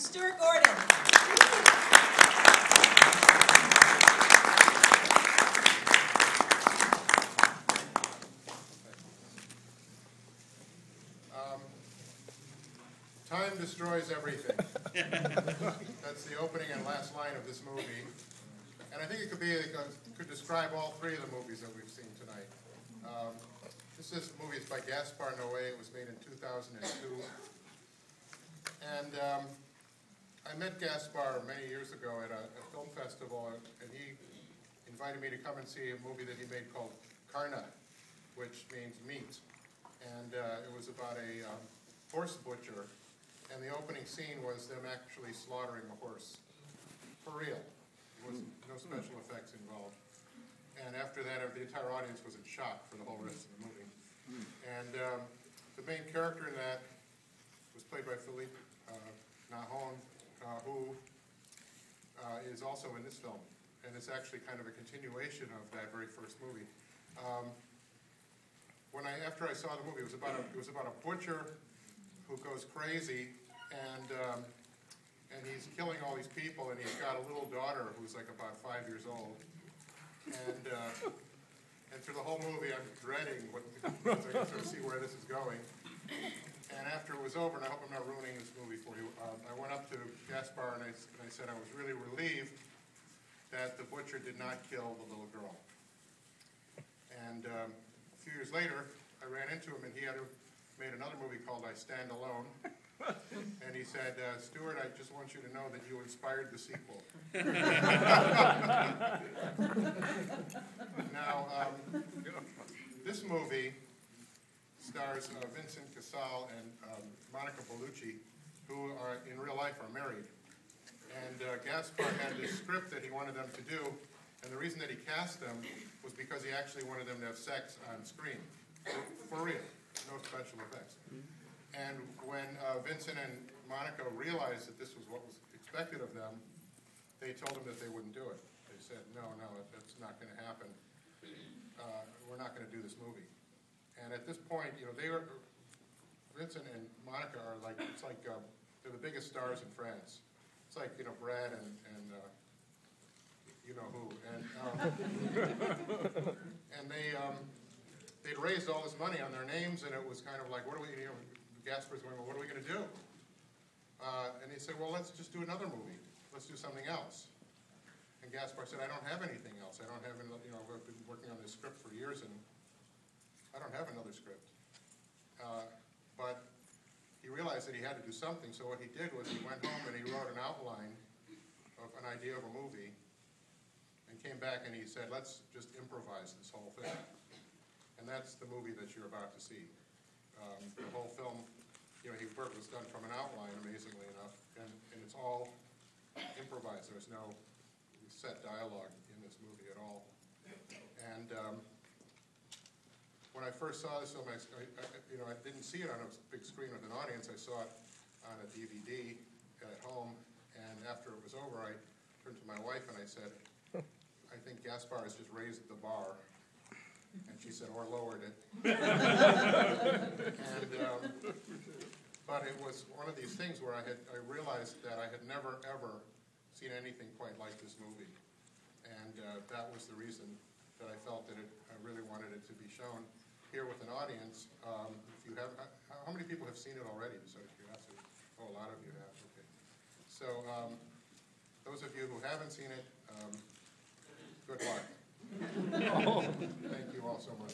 Stuart Gordon. Time destroys everything. That's the opening and last line of this movie. And I think it could describe all three of the movies that we've seen tonight. This movie is by Gaspar Noé. It was made in 2002. And I met Gaspar many years ago at a film festival, and he invited me to come and see a movie that he made called Carne, which means meat. And it was about a horse butcher. And the opening scene was them actually slaughtering a horse, for real. There was no special effects involved. And after that, the entire audience was in shock for the whole rest of the movie. And the main character in that was played by Philippe Nahon, who is also in this film. And it's actually kind of a continuation of that very first movie. After I saw the movie, it was about a butcher who goes crazy, and he's killing all these people, and he's got a little daughter who's like about 5 years old, and through the whole movie I'm dreading what I can sort of see where this is going. And after it was over, and I hope I'm not ruining this movie for you, I went up to Gaspar and I said I was really relieved that the butcher did not kill the little girl. And a few years later, I ran into him, and he had made another movie called I Stand Alone. And he said, Stuart, I just want you to know that you inspired the sequel. Now, this movie stars Vincent Cassel and Monica Bellucci, who in real life are married. And Gaspar had this script that he wanted them to do, and the reason that he cast them was because he actually wanted them to have sex on screen, for real, no special effects. And when Vincent and Monica realized that this was what was expected of them, they told him that they wouldn't do it. They said, no, that's not going to happen. We're not going to do this movie. And at this point, Vincent and Monica are like, they're the biggest stars in France. It's like, Brad and you know who. And they'd raised all this money on their names, and it was kind of like, what do we, Gaspar's going, well, what are we going to do? And he said, well, let's just do another movie. Let's do something else. And Gaspar said, I don't have anything else. I don't have, I've been working on this script for years, and I don't have another script. But he realized that he had to do something, so what he did was he went home and he wrote an outline of an idea of a movie, and came back and he said, let's just improvise this whole thing. And that's the movie that you're about to see. The whole film, work was done from an outline, amazingly enough, and it's all improvised. There's no set dialogue in this movie at all. And when I first saw this film, I didn't see it on a big screen with an audience. I saw it on a DVD at home, and after it was over, I turned to my wife and I said, I think Gaspar has just raised the bar. And she said, or lowered it. But it was one of these things where I realized that I had never, ever seen anything quite like this movie. And that was the reason that I felt that I really wanted it to be shown here with an audience. If you have, how many people have seen it already, just out of curiosity? Oh, a lot of you have, okay. So those of you who haven't seen it, good luck. Thank you all so much.